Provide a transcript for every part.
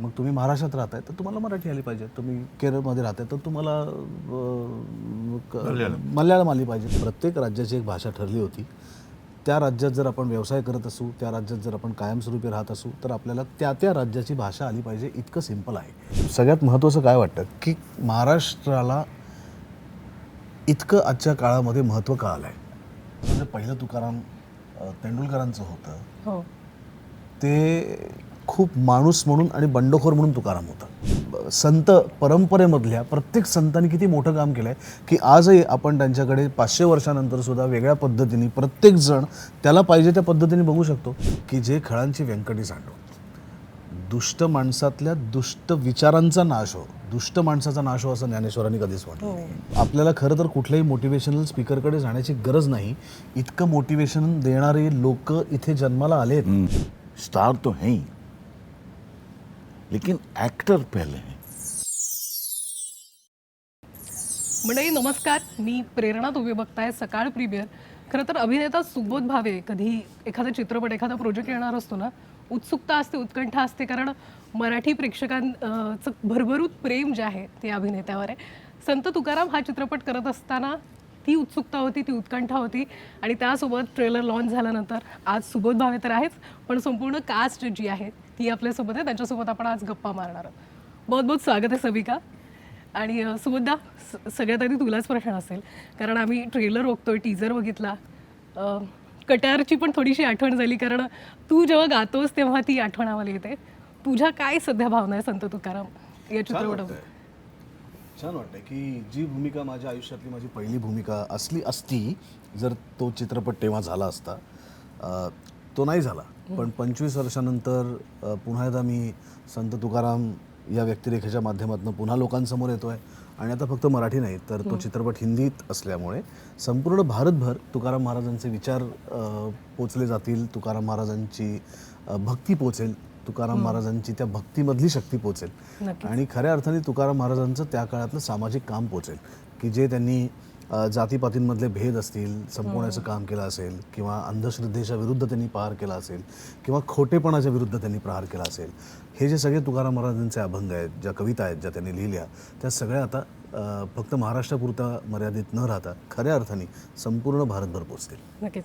मग तुम्ही महाराष्ट्रात राहताय तर तुम्हाला मराठी आली पाहिजे, तुम्ही केरळमध्ये राहताय तर तुम्हाला मल्याळम आली पाहिजे. प्रत्येक राज्याची एक भाषा ठरली होती. त्या राज्यात जर आपण व्यवसाय करत असू, त्या राज्यात जर आपण कायमस्वरूपी राहत असू तर आपल्याला त्या त्या राज्याची भाषा आली पाहिजे, इतकं सिंपल आहे. सगळ्यात महत्त्वाचं काय वाटतं की महाराष्ट्राला इतकं आजच्या काळामध्ये महत्त्व का आलं आहे. म्हणजे पहिलं तुकाराम तेंडुलकरांचं होतं, हो. ते खूप माणूस म्हणून आणि बंडखोर म्हणून तुकाराम होता. संत परंपरेमधल्या प्रत्येक संतांनी किती मोठं काम केलं आहे की आजही आपण त्यांच्याकडे 500 वर्षानंतर सुद्धा वेगळ्या पद्धतीने प्रत्येक जण त्याला पाहिजे त्या पद्धतीने बघू शकतो की जे खळांची व्यंकटी सांडो, दुष्ट माणसातल्या दुष्ट विचारांचा नाश हो, दुष्ट माणसाचा नाश हो असं ज्ञानेश्वरांनी कधीच म्हटलं. आपल्याला खरं तर कुठल्याही मोटिवेशनल स्पीकरकडे जाण्याची गरज नाही. इतकं मोटिवेशन देणारे लोक इथे जन्माला आलेत. स्टार तो है ही, लेकिन एक्टर पहले हैं. मंडळी नमस्कार, मी प्रेरणा. तुम्ही बघताय सकाळ प्रीमियर. खरं तर अभिनेता सुबोध भावे कधी एखादा चित्रपट एखादा प्रोजेक्ट येणार असतो ना, उत्सुकता असते, उत्कंठा असते, कारण मराठी प्रेक्षकांचं भरभरूत प्रेम जे आहे ते अभिनेत्यावर आहे. संत तुकाराम हा चित्रपट करत असताना ती उत्सुकता होती, ती उत्कंठा होती आणि त्यासोबत ट्रेलर लॉन्च झाल्यानंतर आज सुबोध भावे तर आहेच, पण संपूर्ण कास्ट जी आहे ती आपल्यासोबत आहे. त्यांच्यासोबत आपण आज गप्पा मारणार आहोत. बहुत बहुत स्वागत आहे सविका. आणि सुबोधदा, सगळ्यात आधी तुलाच प्रश्न असेल, कारण आम्ही ट्रेलर बघतोय, टीजर बघितला, कट्यारची पण थोडीशी आठवण झाली, कारण तू जेव्हा गातोस तेव्हा ती आठवण आम्हाला येते. तुझ्या काय सध्या भावना आहे संत तुकाराम या चित्रपटावर? छान वाटतंय की जी भूमिका माझ्या आयुष्यातली माझी पहिली भूमिका असती, जर तो चित्रपट तेव्हा झाला असता, तो नाही झाला, पण 25 वर्षानंतर पुन्हा एकदा मी संत तुकाराम या व्यक्तिरेखेच्या माध्यमातून पुन्हा लोकांसमोर येतोय. आणि आता फक्त मराठी नाही तर तो चित्रपट हिंदीत असल्यामुळे संपूर्ण भारतभर तुकाराम महाराजांचे विचार पोचले जातील, तुकाराम महाराजांची भक्ती पोचेल, तुकाराम महाराजांची त्या भक्तीमधली शक्ती पोचेल आणि खऱ्या अर्थाने तुकाराम महाराजांचं त्या काळातलं सामाजिक काम पोचेल की जे त्यांनी जातीपातींमधले भेद असतील संपवण्याचं काम केलं असेल, किंवा अंधश्रद्धेच्या विरुद्ध त्यांनी प्रहार केला असेल, किंवा खोटेपणाच्या विरुद्ध त्यांनी प्रहार केला असेल. हे जे सगळे तुकाराम महाराजांचे अभंग आहेत, ज्या कविता आहेत ज्या त्यांनी लिहिल्या, त्या सगळ्या आता फक्त महाराष्ट्रापुरता मर्यादित न राहता खऱ्या अर्थाने संपूर्ण भारतभर पोचतील. नक्कीच.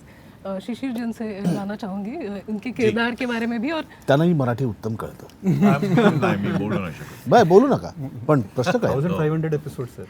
शिशिर जन से जानना चाहूंगी इनके किरदार के बारे में भी, और त्यांनाही मराठी उत्तम कळतं. नाही, मी बोलू नाही शकत. बाय बोलू नका, पण प्रश्न काय? 1500 एपिसोड सर.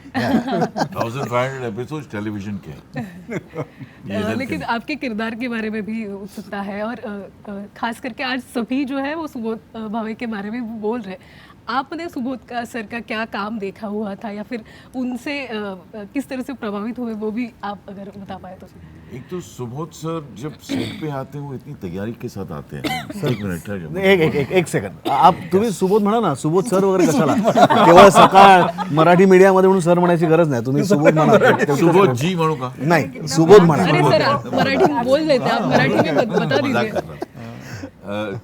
1500 एपिसोड टेलीविजन के हैं. लेकिन आपके किरदार के बारे में भी उत्सुकता है, और खास करके आज सभी जो है वो सुबोध भावे के बारे में बोल रहे हैं. आपने सुबोध का सर का क्या काम देखा हुआ था, या फिर उनसे किस तरह से प्रभावित हुए, वो भी आप अगर बता पाए तो. एक तो सुबोध सर जब सेट पे आते हैं वो इतनी तैयारी के साथ आते हैं. एक मिनट है. एक सेकंड. तुम्ही सुबोध म्हणा ना, सुबोध सर वगैरे कशाला? केवळ सकाळ मराठी मीडियामध्ये म्हणून सर म्हणायची गरज नाही. तुम्ही सुबोध म्हणा. सुबोध जी म्हणू का? नाही, सुबोध म्हणा. अरे सर, आप मराठी बोल लेते, आप मराठी में बता मजाक दीजिए. कर रहा हूं.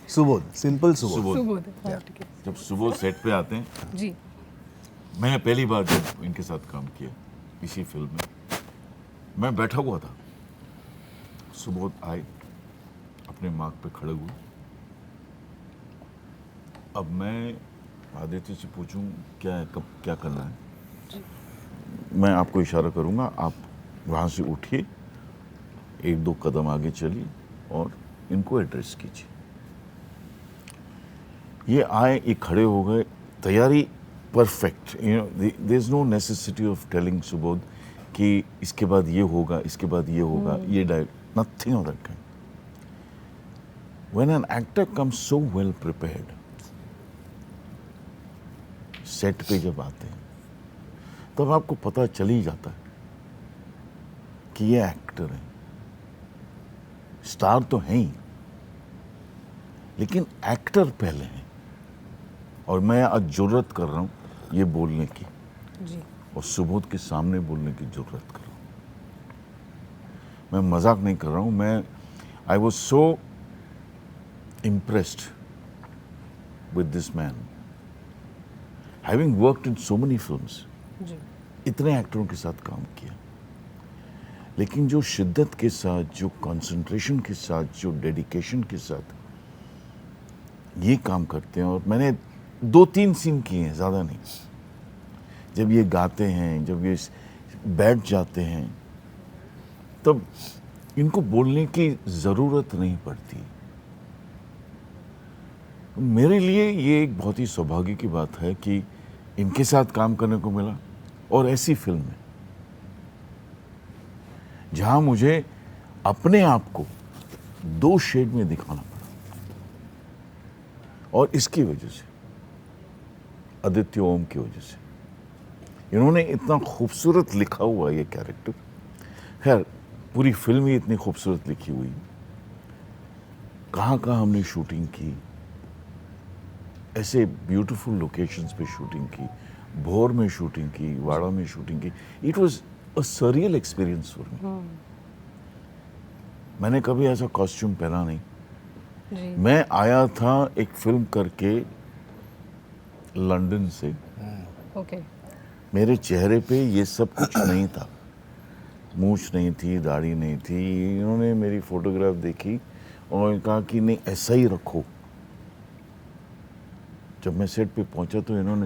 सुबोध, सिंपल सुबोध. सुबोध, हाँ, ठीक है. जब सुबोध सेट पे आते हैं, जी. मैंने पहली बार जब इनके साथ काम किया इसी फिल्म में, मैं बैठा हुआ था, सुबोध आए, अपने मार्ग पे खड़े हुए. अब मैं आदित्य से पूछूं क्या है, कब क्या करना है, मैं आपको इशारा करूंगा, आप वहाँ से उठिए, 1-2 कदम आगे चलिए और इनको एड्रेस कीजिए. ये आए, ये खड़े हो गए, तैयारी perfect. There is no necessity of telling Subodh कि इसके बाद ये होगा, इसके बाद ये होगा, ये direct, nothing of that kind. When an actor comes so well prepared, set पे जब आते हैं तब आपको पता चल ही जाता है कि ये एक्टर है. स्टार तो है ही, लेकिन एक्टर पहले हैं. और मैं आज जरूरत कर रहा हूँ ये बोलने की, जी. और सुबोध के सामने बोलने की जरूरत कर रहा हूँ. मैं मजाक नहीं कर रहा हूँ. मैं I was so impressed with this man, having worked in so many films. जी. इतने एक्टरों के साथ काम किया. लेकिन जो शिद्दत के साथ, जो कंसंट्रेशन के साथ, जो डेडिकेशन के साथ ये काम करते हैं, और मैंने 2-3 सीन किए हैं, ज़्यादा नहीं। जब ये गाते हैं, जब ये बैठ जाते हैं, तब इनको बोलने की ज़रूरत नहीं पड़ती। मेरे लिए ये एक बहुत ही सौभाग्य की बात है कि इनके साथ काम करने को मिला, और ऐसी फिल्म में जहां मुझे अपने आप को 2 शेड में दिखाना पड़ा। और इसकी वजह से, आदित्य ओम की वजह से, इन्होंने इतना खूबसूरत लिखा हुआ ये कैरेक्टर। खैर, पूरी फिल्म ही इतनी खूबसूरत लिखी हुई। कहाँ कहाँ हमने शूटिंग की, ऐसे ब्यूटीफुल लोकेशंस पे शूटिंग की, भोर में शूटिंग की, वाड़ा में शूटिंग की। It was a surreal experience for me. मैंने कभी ऐसा कॉस्ट्यूम पहना नहीं। जी। मैं आया था एक फिल्म करके लंदन से, ओके। मेरे चेहरे पे ये सब कुछ नहीं था, मूछ नहीं थी, दाढ़ी नहीं थी। इन्होंने मेरी फोटोग्राफ देखी और कहा कि नहीं, ऐसा ही रखो। जब मैं सेट पे पहुंचा तो इन्होंने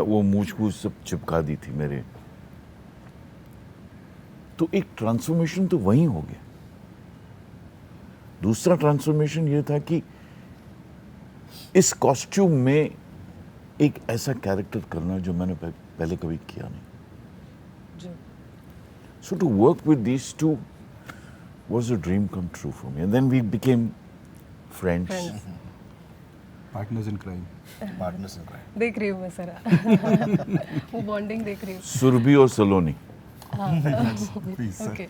वो मूछ को सब चिपका दी थी मेरे। तो एक ट्रांसफॉर्मेशन तो वहीं हो गया। दूसरा ट्रांसफॉर्मेशन ये था कि इस कॉस्ट्यूम में एक ऐसा कैरेक्टर करना जो मैंने पहले कभी किया नहीं। जी। So to work with these two was a dream come true for me. And then we became friends. Friends. Partners in crime. Partners in crime. देख रही हूँ मैं सर। वो बॉन्डिंग देख रही हूँ। सुरभि और Saloni. Okay.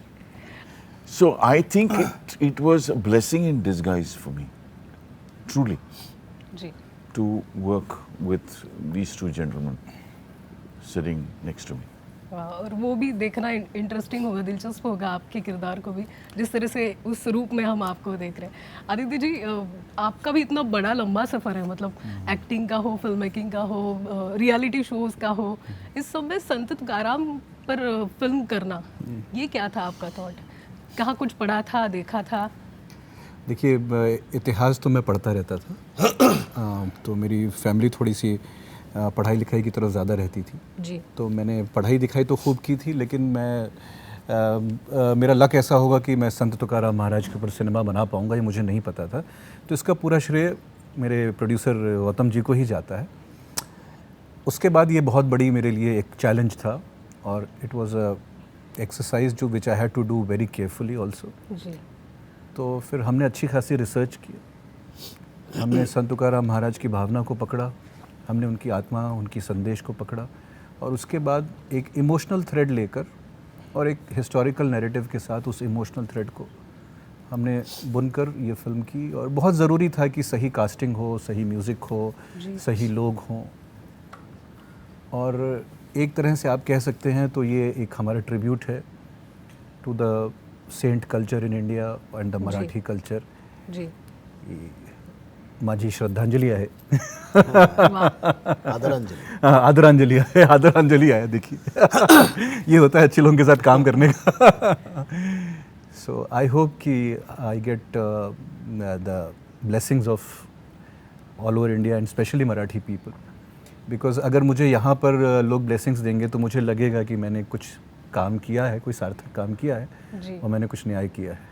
So I think it was a blessing in disguise for me, truly, जी। to work with these two gentlemen sitting next to me. वाह, और वो भी देखना इंटरेस्टिंग होगा, दिलचस्प होगा आपके किरदार को भी, जिस तरह से उस रूप में हम आपको देख रहे हैं। आदित्य जी, आपका भी इतना बड़ा लंबा सफ़र है, मतलब एक्टिंग का हो, फिल्म मेकिंग का हो, रियलिटी शोज़ का हो, इस सब में संत तुकाराम पर फिल्म करना, ये क्या था आपका थॉट? कहाँ कुछ पढ़ा था, देखा था? देखिए, इतिहास तो मैं पढ़ता रहता था। तो मेरी फैमिली थोड़ी सी पढ़ाई लिखाई की तरफ ज़्यादा रहती थी। जी। तो मैंने पढ़ाई लिखाई तो खूब की थी, लेकिन मेरा लक ऐसा होगा कि मैं संत तुकाराम महाराज के ऊपर सिनेमा बना पाऊँगा, ये मुझे नहीं पता था। तो इसका पूरा श्रेय मेरे प्रोड्यूसर गौतम जी को ही जाता है। उसके बाद ये बहुत बड़ी मेरे लिए एक चैलेंज था, और इट वाज अ एक्सरसाइज जो which I had to do very carefully also. जी। तो फिर हमने अच्छी खासी रिसर्च की, हमने संत तुकाराम महाराज की भावना को पकड़ा, हमने उनकी आत्मा, उनकी संदेश को पकड़ा, और उसके बाद एक इमोशनल थ्रेड लेकर और एक हिस्टोरिकल नैरेटिव के साथ उस इमोशनल थ्रेड को हमने बुनकर ये फिल्म की। और बहुत ज़रूरी था कि सही कास्टिंग हो, सही म्यूज़िक हो, सही लोग हों, और एक तरह से आप कह सकते हैं तो ये एक हमारा ट्रिब्यूट है to the saint culture in India and the Marathi culture. जी। माझी श्रद्धांजलि आहे। आदरांजलि। आदरांजलि आहे, आदरांजलि आहे। देखिए ये होता है अच्छे लोगों के साथ काम करने का। सो आई होप कि I get the blessings of all over India end specially Marathi people, because अगर मुझे यहाँ पर लोग ब्लेसिंग्स देंगे तो मुझे लगेगा कि मैंने कुछ काम किया है, कोई सार्थक काम किया है, और मैंने कुछ न्याय किया है।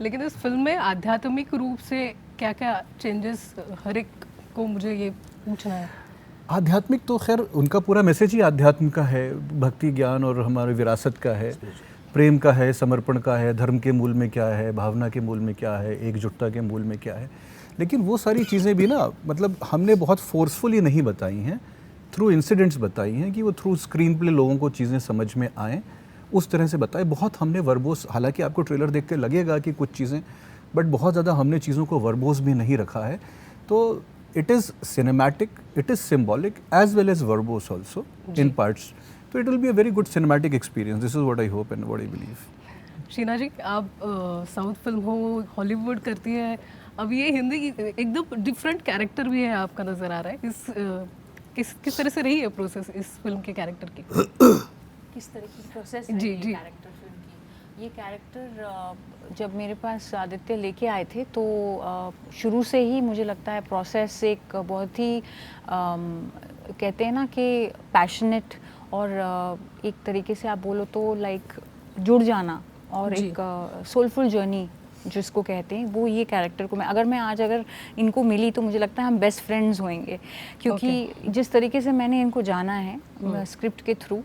लेकिन इस फिल्म में आध्यात्मिक रूप से क्या क्या चेंजेस, हर एक को मुझे ये पूछना है। आध्यात्मिक तो खैर उनका पूरा मैसेज ही आध्यात्म का है, भक्ति ज्ञान और हमारी विरासत का है, प्रेम का है, समर्पण का है, धर्म के मूल में क्या है, भावना के मूल में क्या है, एकजुटता के मूल में क्या है। लेकिन वो सारी चीज़ें भी ना, मतलब हमने बहुत फोर्सफुली नहीं बताई हैं, थ्रू इंसिडेंट्स बताई हैं कि वो थ्रू स्क्रीन प्ले लोगों को चीज़ें समझ में आएँ, उस तरह से बताए। बहुत हमने वर्बोस, हालांकि आपको ट्रेलर देख के लगेगा कि कुछ चीज़ें, बट बहुत ज़्यादा हमने चीज़ों को वर्बोस भी नहीं रखा है। तो it is cinematic, it is symbolic as well as verbose also in parts. तो it will be a very good cinematic experience. This is what I hope and what I believe. Sheena ji, आप south film हो, Hollywood करती है, अब ये हिंदी की एकदम different character भी है आपका नज़र आ रहा है। किस तरह से रही है प्रोसेस इस फिल्म के कैरेक्टर की? किस तरह की प्रोसेस जी, है जी। कैरेक्टर फिल्म की? ये कैरेक्टर जब मेरे पास आदित्य लेके आए थे तो शुरू से ही मुझे लगता है प्रोसेस एक बहुत ही कहते हैं ना कि पैशनेट और एक तरीके से आप बोलो तो लाइक जुड़ जाना और जी। एक सोलफुल जर्नी जिसको कहते हैं वो ये कैरेक्टर को मैं आज अगर इनको मिली तो मुझे लगता है हम बेस्ट फ्रेंड्स होंगे क्योंकि जिस तरीके से मैंने इनको जाना है स्क्रिप्ट के थ्रू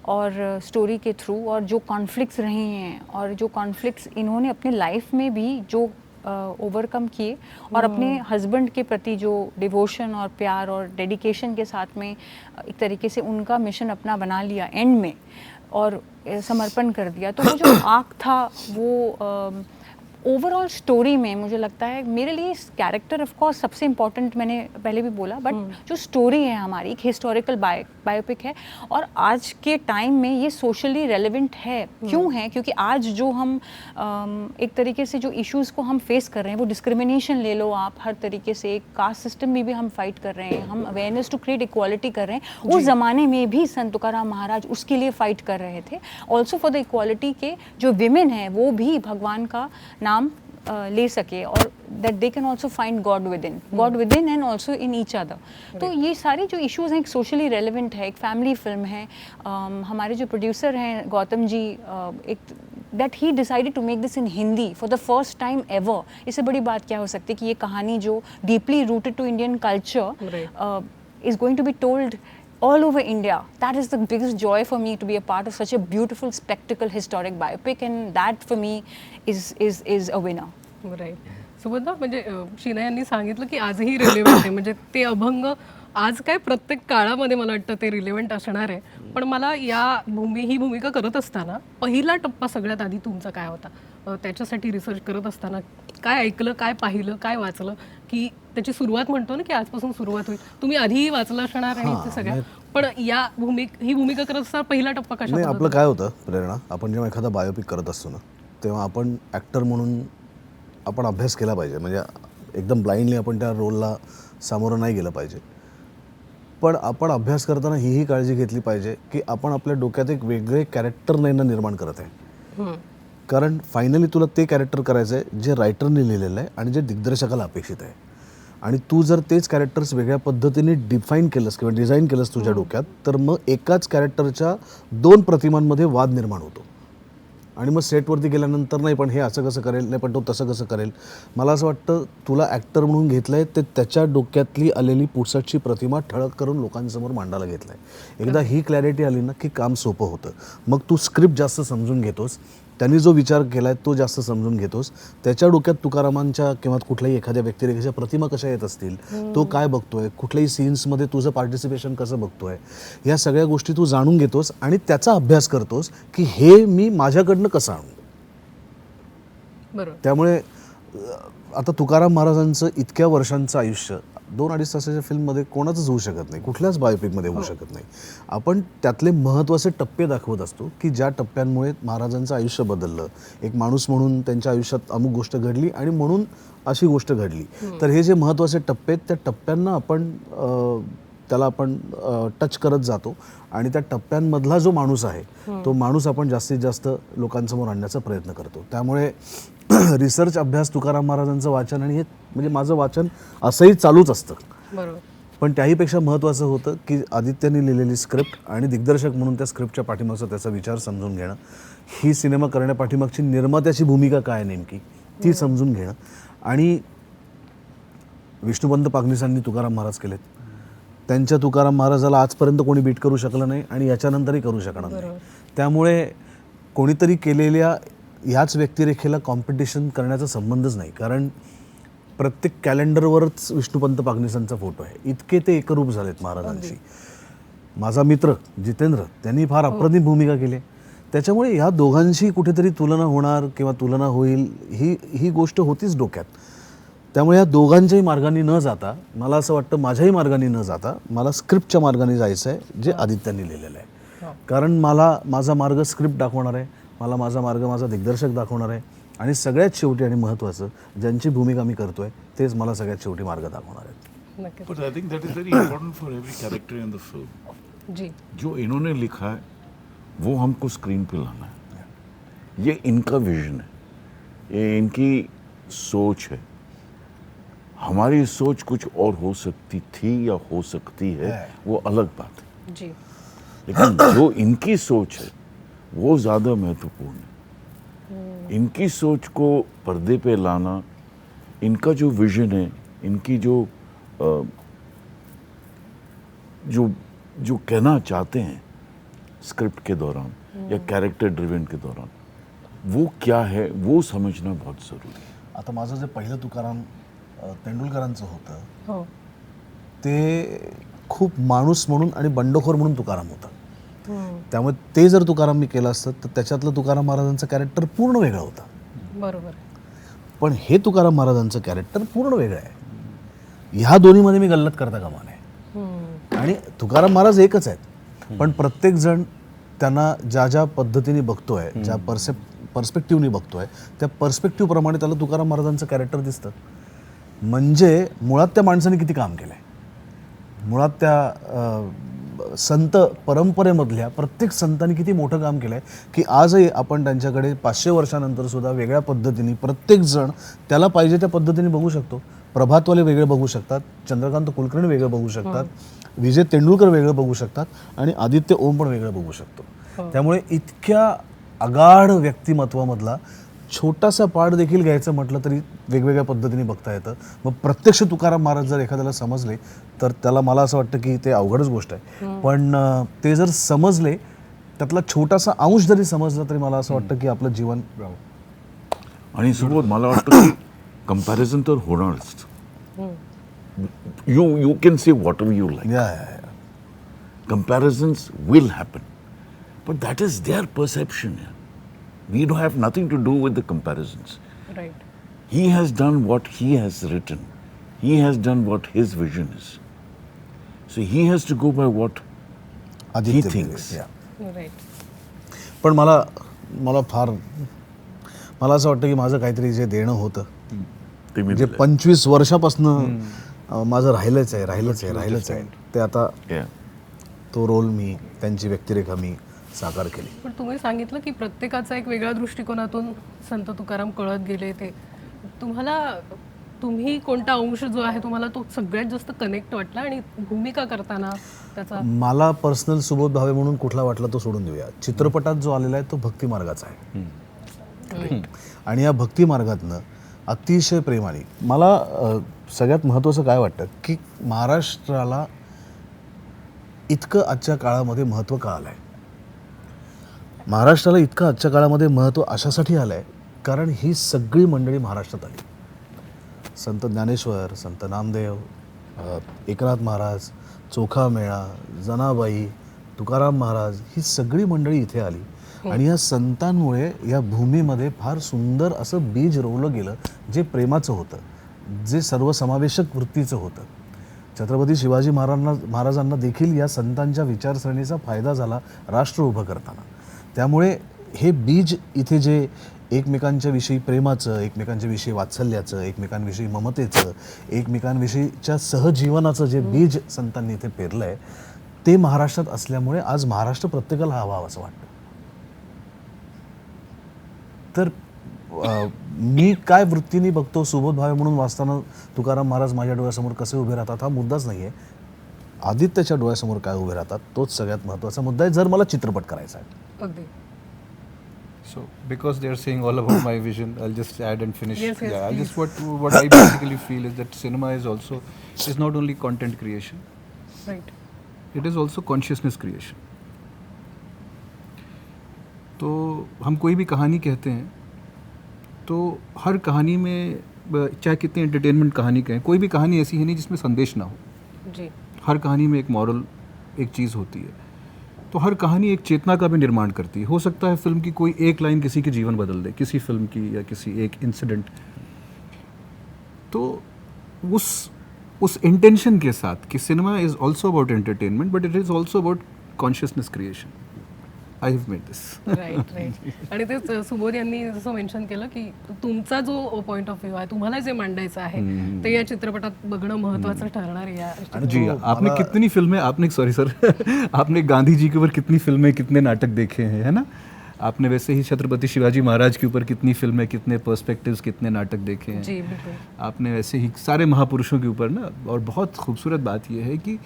और स्टोरी के थ्रू और जो कॉन्फ्लिक्ट्स रहे हैं और जो कॉन्फ्लिक्ट्स इन्होंने अपने लाइफ में भी जो ओवरकम किए और अपने हस्बैंड के प्रति जो डिवोशन और प्यार और डेडिकेशन के साथ में एक तरीके से उनका मिशन अपना बना लिया एंड में और समर्पण कर दिया, तो वो जो आर्क था वो ओवरऑल स्टोरी में मुझे लगता है मेरे लिए इस कैरेक्टर ऑफ कोर्स सबसे इम्पॉर्टेंट, मैंने पहले भी बोला, बट जो स्टोरी है हमारी एक हिस्टोरिकल बायोपिक है और आज के टाइम में ये सोशली रेलेवेंट है। क्यों है? क्योंकि आज जो हम एक तरीके से जो इश्यूज़ को हम फेस कर रहे हैं वो डिस्क्रिमिनेशन ले लो आप, हर तरीके से एक कास्ट सिस्टम में भी हम फाइट कर रहे हैं, हम अवेयरनेस टू क्रिएट इक्वालिटी कर रहे हैं। उस ज़माने में भी संत तुकाराम महाराज उसके लिए फाइट कर रहे थे, ऑल्सो फॉर द इक्वालिटी के जो विमेन हैं वो भी भगवान का नाम ले सके और that they can also find God with in and also in each other. तो ये सारे जो इश्यूज हैं एक सोशली रेलिवेंट है, एक फैमिली फिल्म है। हमारे जो प्रोड्यूसर हैं गौतम जी, एक that he decided to make this in Hindi for the first time ever. इससे बड़ी बात क्या हो सकती है कि ये कहानी जो deeply rooted to Indian culture is going to be told all over India. That is the biggest joy for me to be a part of such a beautiful, spectacle, historic biopic, and that for me is a winner. Right. सुबोधदा, म्हणजे शीना यांनी सांगितलं की आजही relevant आहे, म्हणजे ते अभंग आज काय प्रत्येक काळामध्ये मला वाटतं ते रिलेव्हंट असणार आहे. पण मला ही भूमिका करत असताना पहिला टप्पा सगळ्यात आधी तुमचा काय होता? त्याच्यासाठी रिसर्च करत असताना काय ऐकलं, काय पाहिलं, काय वाचलं की त्याची सुरुवात म्हणतो ना की आजपासून सुरुवात होईल. तुम्ही आधीही वाचलं असणार आणि ते सगळ्या, पण ही भूमिका करत असताना पहिला टप्पा कशा? नाही, आपलं काय होतं प्रेरणा, आपण जेव्हा एखादा बायोपिक करत असतो ना तेव्हा आपण ॲक्टर म्हणून आपण अभ्यास केला पाहिजे. म्हणजे एकदम ब्लाइंडली आपण त्या रोलला सामोरं नाही गेलं पाहिजे. पण आपण अभ्यास करताना ही काळजी घेतली पाहिजे की आपण आपल्या डोक्यात एक वेगळे कॅरेक्टर नाही ना निर्माण करत आहे. कारण फायनली तुला ते कॅरेक्टर करायचं आहे जे रायटरने लिहिलेलं आहे आणि जे दिग्दर्शकाला अपेक्षित आहे. आणि तू जर तेच कॅरेक्टर्स वेगळ्या पद्धतीने डिफाईन केलंस किंवा डिझाईन केलंस तुझ्या डोक्यात, तर मग एकाच कॅरेक्टरच्या दोन प्रतिमांमध्ये वाद निर्माण होतो. आणि मग सेटवरती गेल्यानंतर नाही पण हे असं कसं करेल, नाही पण तो तसं कसं करेल. मला असं वाटतं तुला ॲक्टर म्हणून घेतलं आहे ते त्याच्या डोक्यातली आलेली पुढची प्रतिमा ठळक करून लोकांसमोर मांडायला घेतलं आहे. एकदा ही क्लॅरिटी आली ना की काम सोपं होतं. मग तू स्क्रिप्ट जास्त समजून घेतोस, त्यांनी जो विचार केला आहे तो जास्त समजून घेतोस. त्याच्या डोक्यात तुकारामांच्या किंवा कुठल्याही एखाद्या व्यक्तिरेखेच्या प्रतिमा कशा येत असतील, तो काय बघतोय, कुठल्याही सीन्समध्ये तुझं पार्टिसिपेशन कसं बघतोय, या सगळ्या गोष्टी तू जाणून घेतोस आणि त्याचा अभ्यास करतोस की हे मी माझ्याकडनं कसं आणू. बरोबर. त्यामुळे आता तुकाराम महाराजांचं इतक्या वर्षांचं आयुष्य 2-2.5 तासाच्या फिल्ममध्ये कोणाचंच होऊ शकत नाही, कुठल्याच बायोपिकमध्ये होऊ शकत नाही. आपण त्यातले महत्त्वाचे टप्पे दाखवत असतो की ज्या टप्प्यांमुळे महाराजांचं आयुष्य बदललं, एक माणूस म्हणून त्यांच्या आयुष्यात अमुक गोष्ट घडली आणि म्हणून अशी गोष्ट घडली. तर हे जे महत्त्वाचे टप्पे आहेत त्या टप्प्यांना आपण टच करत जातो आणि त्या टप्प्यांमधला जो माणूस आहे तो माणूस आपण जास्तीत जास्त लोकांसमोर आणण्याचा प्रयत्न करतो. त्यामुळे रिसर्च, अभ्यास, तुकाराम महाराजांचं वाचन आणि हे म्हणजे माझं वाचन असंही चालूच असतं. बरोबर. पण त्याहीपेक्षा महत्त्वाचं होतं की आदित्यने लिहिलेली स्क्रिप्ट आणि दिग्दर्शक म्हणून त्या स्क्रिप्टच्या पाठीमागचा त्याचा विचार समजून घेणं, ही सिनेमा करण्यापाठीमागची निर्मात्याची भूमिका काय नेमकी ती समजून घेणं. आणि विष्णुपंत पागनीसांनी तुकाराम महाराज केलेत, त्यांच्या तुकाराम महाराजाला आजपर्यंत कोणी बीट करू शकलं नाही आणि याच्यानंतरही करू शकणार नाही. त्यामुळे कोणीतरी केलेल्या ह्याच व्यक्तिरेखेला कॉम्पिटिशन करण्याचा संबंधच नाही. कारण प्रत्येक कॅलेंडरवरच विष्णुपंत पागनीसांचा फोटो आहे. इतके ते एकरूप झालेत महाराजांशी. माझा मित्र जितेंद्र त्यांनी फार अप्रतिम भूमिका केली. त्याच्यामुळे ह्या दोघांशी कुठेतरी तुलना होणार किंवा तुलना होईल ही गोष्ट होतीच डोक्यात. त्यामुळे या दोघांच्याही मार्गाने न जाता मला असं वाटतं माझ्याही मार्गाने न जाता मला स्क्रिप्टच्या मार्गाने जायचं आहे जे आदित्यांनी लिहिलेलं आहे. कारण मला माझा मार्ग स्क्रिप्ट दाखवणार आहे, मला माझा मार्ग माझा दिग्दर्शक दाखवणार आहे आणि सगळ्यात शेवटी आणि महत्त्वाचं ज्यांची भूमिका मी करतोय तेच मला सगळ्यात शेवटी मार्ग दाखवणार आहेत. नक्कीच. But I think that is very important for every character in the film. जी. जो इन्होंने लिखा है वो हमको स्क्रीन पे लाना है. ये इनका विजन है, ये इनकी सोच है। हमारी सोच कुछ और हो सकती थी या हो सकती है, वो अलग बात है, जी लेकिन जो इनकी सोच है वो ज़्यादा महत्वपूर्ण है। इनकी सोच को पर्दे पे लाना, इनका जो विजन है, इनकी जो कहना चाहते हैं स्क्रिप्ट के दौरान या कैरेक्टर ड्रिवन के दौरान, वो क्या है वो समझना बहुत ज़रूरी है। आता माझं जे पहिलं तुकाराम तेंडुलकरांचं होतं हो ते खूप माणूस म्हणून आणि बंडखोर म्हणून तुकाराम होता. त्यामुळे ते जर तुकाराम मी केलं असतं तर त्याच्यातलं तुकाराम महाराजांचं कॅरेक्टर पूर्ण वेगळं होतं. बरोबर पण हे तुकाराम महाराजांचं कॅरेक्टर पूर्ण वेगळं आहे. ह्या दोन्हीमध्ये मी गल्लत करता कामा नये. आणि तुकाराम महाराज एकच आहेत, पण प्रत्येक जण त्यांना ज्या ज्या पद्धतीने बघतोय, ज्या पर्स्पेक्टिव्हनी बघतोय, त्या पर्स्पेक्टिव्ह प्रमाणे त्याला तुकाराम महाराजांचं कॅरेक्टर दिसतं. म्हणजे मुळात त्या माणसाने किती काम केलंय, मुळात त्या संत परंपरेमधल्या प्रत्येक संतांनी किती मोठं काम केलंय की आजही आपण त्यांच्याकडे 500 वर्षानंतर सुद्धा वेगळ्या पद्धतीने प्रत्येक जण त्याला पाहिजे त्या पद्धतीने बघू शकतो. प्रभातवाले वेगळे बघू शकतात, चंद्रकांत कुलकर्णी वेगळं बघू शकतात, विजय तेंडुलकर वेगळं बघू शकतात आणि आदित्य ओम पण वेगळं बघू शकतो. त्यामुळे इतक्या अगाढ व्यक्तिमत्वामधला छोटासा पार्ट देखील घ्यायचं म्हटलं तरी वेगवेगळ्या पद्धतीने बघता येतं. मग प्रत्यक्ष तुकाराम महाराज जर एखाद्याला समजले तर त्याला मला असं वाटतं की ते अवघडच गोष्ट आहे, पण ते जर समजले, त्यातला छोटासा अंश जरी समजला तरी मला असं वाटतं की आपलं जीवन आणि सुबोध मला वाटतं की कंपॅरिझन तर होणारच. You can say what ever you like, comparisons will happen, but that is their perception. We don't have nothing to do with the comparisons. Right. He has done what he has written. He has done what his vision is. So he has to go by what he Aditya thinks. Right. पण मला असं वाटतं की माझं काहीतरी जे देणं होतं ते मी जे दिलंय. 25 वर्षापासनं माझं राहिलंच आहे ते आता Yeah. तो रोल मी, त्यांची व्यक्तिरेखा मी साकार केली. पण तुम्ही सांगितलं की प्रत्येकाचा एक वेगळ्या दृष्टिकोनातून संत तुकाराम कळत गेले. ते तुम्ही कोणता अंश जो आहे तुम्हाला तो सगळ्यात जास्त कनेक्ट वाटला आणि भूमिका करताना त्याचा? मला पर्सनल सुबोध भावे म्हणून कुठला वाटला तो सोडून देऊया. चित्रपटात जो आलेला आहे तो भक्ती मार्गाचा आहे आणि या भक्ती मार्गातनं अतिशय प्रेमाने मला सगळ्यात महत्त्वाचं काय वाटतं की महाराष्ट्राला इतकं आजच्या काळामध्ये महत्त्व का आलं आहे. महाराष्ट्राला इतकं आजच्या काळामध्ये महत्त्व अशासाठी आलं आहे कारण ही सगळी मंडळी महाराष्ट्रात आली. संत ज्ञानेश्वर, संत नामदेव, एकनाथ महाराज, चोखा मेळा, जनाबाई, तुकाराम महाराज, ही सगळी मंडळी इथे आली आणि या संतांमुळे या भूमीमध्ये फार सुंदर असं बीज रोवलं गेलं जे प्रेमाचं होतं, जे सर्वसमावेशक वृत्तीचं होतं. छत्रपती शिवाजी महाराजांना देखील या संतांच्या विचारसरणीचा फायदा झाला राष्ट्र उभं करताना. त्यामुळे हे बीज इथे जे एकमेकांच्या विषयी प्रेमाचं, एकमेकांच्या विषयी वात्सल्याचं, एकमेकांविषयी ममतेचं, एकमेकांविषयीच्या सहजीवनाचं जे बीज संतांनी इथे पेरलं आहे ते महाराष्ट्रात असल्यामुळे आज महाराष्ट्र प्रत्येकाला हवा असं वाटतं. तर मी काय वृत्तीने बघतो, सुबोध भावे म्हणून वाचताना तुकाराम महाराज माझ्या डोळ्यासमोर कसे उभे राहतात हा मुद्दाच नाही आहे. आदित्यच्या डोळ्यासमोर काय उभे राहतात तोच सगळ्यात महत्त्वाचा मुद्दा आहे जर मला चित्रपट करायचा आहे. अगदी. So because they are saying all about my vision, I'll just add and finish. Yes, yes, I'll please. just what I basically feel is that cinema is not only content creation, right. it is also consciousness creation. तो हम कोई भी कहानी कहते हैं तो हर कहानी में चाहे कितनी एंटरटेनमेंट कहानी कहें, कोई भी कहानी ऐसी है नहीं जिसमें संदेश ना हो. जी. हर कहानी में एक मॉरल एक चीज़ होती है. तो हर कहानी एक चेतना का भी निर्माण करती है. हो सकता है फिल्म की कोई एक लाइन किसी के जीवन बदल दे, किसी फिल्म की या किसी एक इंसिडेंट. तो उस इंटेंशन के साथ कि cinema is also about entertainment but it is also about consciousness creation. I have made this. Right right. आणि तेच सुबोध यांनी जसं मेन्शन केलं की तुमचा जो पॉईंट ऑफ व्ह्यू आहे, तुम्हाला जे मांडायचं आहे ते या चित्रपटात बघणं महत्त्वाचं ठरणार आहे. या जी आपने कितनी फिल्में आपने सॉरी सर आपने गांधी जी के ऊपर कितनी फिल्में कितने नाटक देखे हैं, है ना. आपने वैसे ही छत्रपति शिवाजी महाराज के ऊपर कितनी फिल्में, कितने पर्सपेक्टिव्स, कितने नाटक देखे हैं। जी बिल्कुल। आपने वैसे ही सारे महापुरुषों के ऊपर ना, और बहुत खूबसूरत बात यह है कि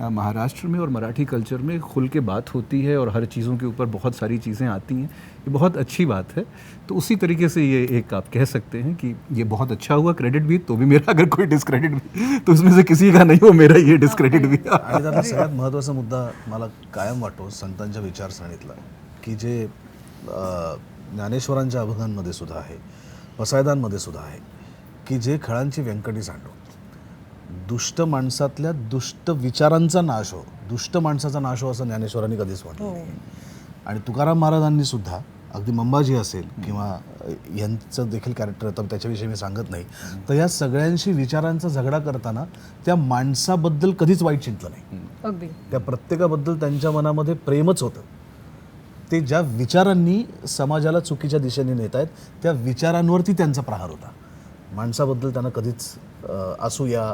महाराष्ट्र में और मराठी कल्चर में खुल के बात होती है और हर चीज़ों के ऊपर बहुत सारी चीज़ें आती हैं। ये बहुत अच्छी बात है। तो उसी तरीके से ये एक आप कह सकते हैं कि ये बहुत अच्छा हुआ। क्रेडिट भी तो भी मेरा, अगर कोई डिस्क्रेडिट भी तो उसमें से किसी का नहीं हो, मेरा ये डिस्क्रेडिट भी। आणि त्यातला सगळ्यात महत्त्वाचा मुद्दा मला कायम वाटतो संतांच्या विचारसरणीतला, की जे ज्ञानेश्वरांच्या अभंगांमध्ये सुद्धा आहे, पसायदांमध्ये सुद्धा आहे, की जे खळांची व्यंकटी सांडो, दुष्ट माणसातल्या दुष्ट विचारांचा नाश हो, दुष्ट माणसाचा नाश हो असं ज्ञानेश्वरांनी कधीच म्हटलं नाही. आणि तुकाराम महाराजांनी सुद्धा, अगदी मंबाजी असेल किंवा यांचं देखील कॅरेक्टर तर त्याच्याविषयी मी सांगत नाही, तर या सगळ्यांशी विचारांचा झगडा करताना त्या माणसाबद्दल कधीच वाईट चिंतलं नाही. अगदी. त्या प्रत्येकाबद्दल त्यांच्या मनामध्ये प्रेमच होतं. ते ज्या विचारांनी समाजाला चुकीच्या दिशेने नेत आहेत त्या विचारांवरती त्यांचा प्रहार होता. माणसाबद्दल त्यांना कधीच असूया,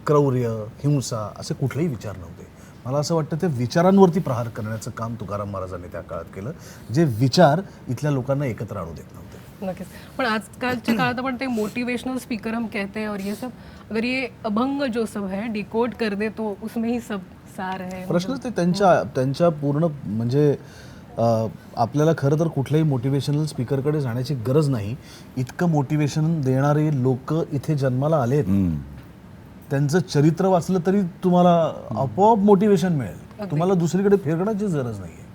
क्रौर्य, हिंसा असे कुठलेही विचार नव्हते. मला असं वाटतं ते विचारांवरती प्रहार करण्याचं काम तुकाराम महाराजांनी त्या काळात केलं, जे विचार इथल्या लोकांना एकत्र आणू देत नव्हते. नक्कीच. पण आजकालच्या काळात आपण ते मोटिवेशनल स्पीकर हम कहते हैं और ये सब, अगर ये अभंग जो सब है डिकोड कर दे तो उसमें ही सब सार है. प्रश्नच ते त्यांच्या पूर्ण म्हणजे आपल्याला खरं तर कुठल्याही मोटिवेशनल स्पीकरकडे जाण्याची गरज नाही. इतकं मोटिवेशन देणारे लोक इथे जन्माला आलेत, त्यांचं चरित्र वाचलं तरी तुम्हाला आपोआप मोटिवेशन मिळेल. तुम्हाला दुसरीकडे फिरण्याची गरज नाही है.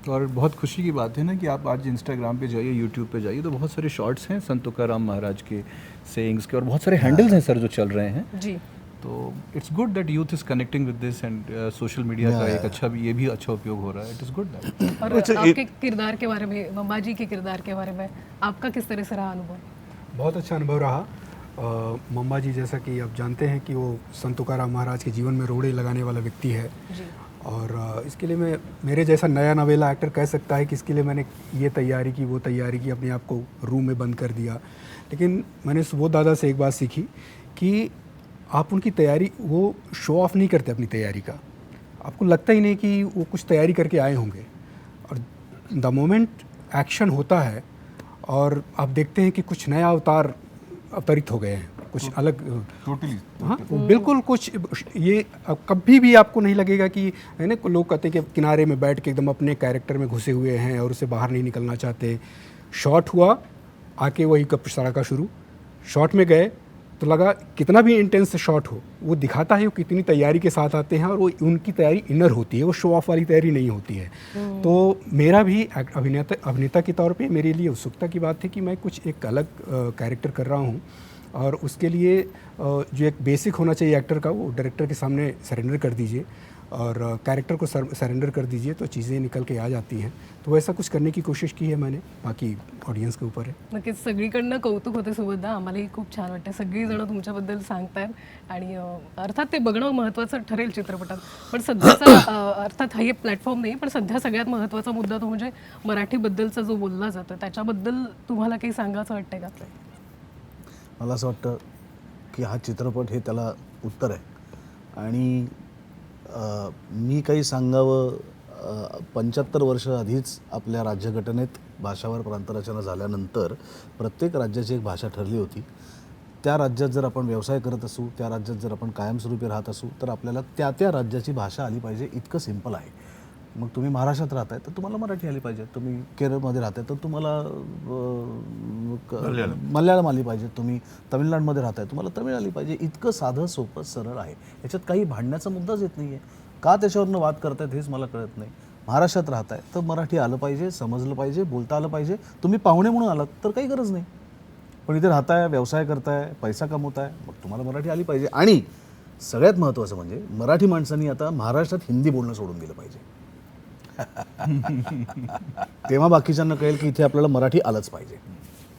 और बहुत खुशी की बात है ना कि आप आज इंस्टाग्राम पे जाइए, यूट्यूब पे जाइए, तो बहुत सारे शॉर्ट्स हैं संत तुकाराम महाराज के, सेइंग्स के, और बहुत सारे हैंडल्स हैं सर जो चल रहे हैं. जी. तो it's good that youth is connecting विद दिस एंड सोशल मीडिया का एक अच्छा भी, ये भी अच्छा उपयोग हो रहा है. It is good that. और आपके किरदार के बारे में, मम्मा जी के किरदार के बारे में आपका किस तरह से रहा अनुभव? बहुत अच्छा अनुभव रहा. मम्मा जी, जैसा कि आप जानते हैं कि वो संत तुकाराम महाराज के जीवन में रोड़े लगाने वाला व्यक्ति है. जी. और इसके लिए मैं, मेरे जैसा नया नवेला एक्टर कह सकता है कि इसके लिए मैंने ये तैयारी की, वो तैयारी की, अपने आप को रूम में बंद कर दिया. लेकिन मैंने सुबोध दादा से एक बात सीखी कि आप उनकी तैयारी, वो शो ऑफ नहीं करते अपनी तैयारी का. आपको लगता ही नहीं कि वो कुछ तैयारी करके आए होंगे, और द मोमेंट एक्शन होता है और आप देखते हैं कि कुछ नया अवतार अवतरित हो गए हैं, कुछ अलग. टोटली. हाँ, बिल्कुल कुछ ये कभी भी आपको नहीं लगेगा कि, है ना, लोग कहते हैं कि किनारे में बैठ के एकदम अपने कैरेक्टर में घुसे हुए हैं और उससे बाहर नहीं निकलना चाहते. शॉट हुआ, आके वही कप सड़का शुरू, शॉट में गए तो लगा कितना भी इंटेंस शॉट हो, वो दिखाता है वो कितनी तैयारी के साथ आते हैं, और वो उनकी तैयारी इनर होती है, वो शो ऑफ वाली तैयारी नहीं होती है. तो मेरा भी अभिनेता के तौर पे मेरे लिए उत्सुकता की बात थी कि मैं कुछ एक अलग कैरेक्टर कर रहा हूँ, और उसके लिए जो एक बेसिक होना चाहिए एक्टर का, वो डायरेक्टर के सामने सरेंडर कर दीजिए और कैरेक्टर को सरेंडर कर दीजिए तो चीज़ें निकल के आ जाती हैं. तो वैसा कुछ करने की कोशिश की है मैंने, बाकी ऑडियन्स के ऊपर है. नक्कीच. सगळीकडनं कौतुक होते सुबोधदा, आम्हालाही खूप छान वाटतं. सगळीजण तुमच्याबद्दल सांगतायत आणि अर्थात ते बघणं महत्त्वाचं ठरेल चित्रपटात. पण सध्याचा अर्थात हा हे प्लॅटफॉर्म नाही, पण सध्या सगळ्यात महत्त्वाचा मुद्दा तो म्हणजे मराठीबद्दलचा जो बोलला जातो त्याच्याबद्दल तुम्हाला काही सांगायचं वाटतंय का? मला असं वाटतं की हा चित्रपट हे त्याला उत्तर आहे. आणि मी काही सांगावं, 75 वर्ष आधीच आपल्या राज्यघटनेत भाषावर प्रांतरचना झाल्यानंतर प्रत्येक राज्याची एक भाषा ठरली होती. त्या राज्यात जर आपण व्यवसाय करत असू, त्या राज्यात जर आपण कायमस्वरूपी राहत असू, तर आपल्याला त्या त्या राज्याची भाषा आली पाहिजे. इतकं सिंपल आहे. मग तुम्ही महाराष्ट्रात राहताय तर तुम्हाला मराठी आली पाहिजे, तुम्ही केरळमध्ये राहताय तर तुम्हाला मल्याळम आली पाहिजे, तुम्ही तमिळनाडूमध्ये राहताय तुम्हाला तमिळ आली पाहिजे. इतकं साधं सोपं सरळ आहे. याच्यात काही भांडण्याचा मुद्दाच येत नाही आहे. का त्याच्यावरनं वाद करतायत हेच मला कळत नाही. महाराष्ट्रात राहताय तर मराठी आलं पाहिजे, समजलं पाहिजे, बोलता आलं पाहिजे. तुम्ही पाहुणे म्हणून आलात तर काही गरज नाही, पण इथे राहताय, व्यवसाय करताय, पैसा कमवताय, मग तुम्हाला मराठी आली पाहिजे. आणि सगळ्यात महत्त्वाचं म्हणजे मराठी माणसांनी आता महाराष्ट्रात हिंदी बोलणं सोडून दिलं पाहिजे. तेव्हा बाकीच्यांना कळेल की इथे आपल्याला मराठी आलंच पाहिजे.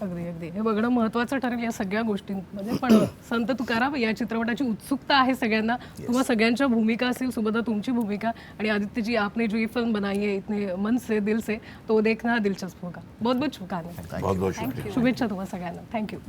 अगदी अगदी. हे बघणं महत्त्वाचं ठरेल या सगळ्या गोष्टींमध्ये. पण संत तुकाराम या चित्रपटाची उत्सुकता आहे सगळ्यांना. तुम्हा सगळ्यांच्या भूमिका असेल, सुबोधा तुमची भूमिका, आणि आदित्य जी आपने जो ये फिल्म बनाई है इतने मन से दिल से, तो देखना दिलचस्प होगा. बहुत बहुत शुभकामनाएं. बहुत बहुत शुक्रिया. शुभेच्छा तुम्हा सगळ्यांना. थँक्यू.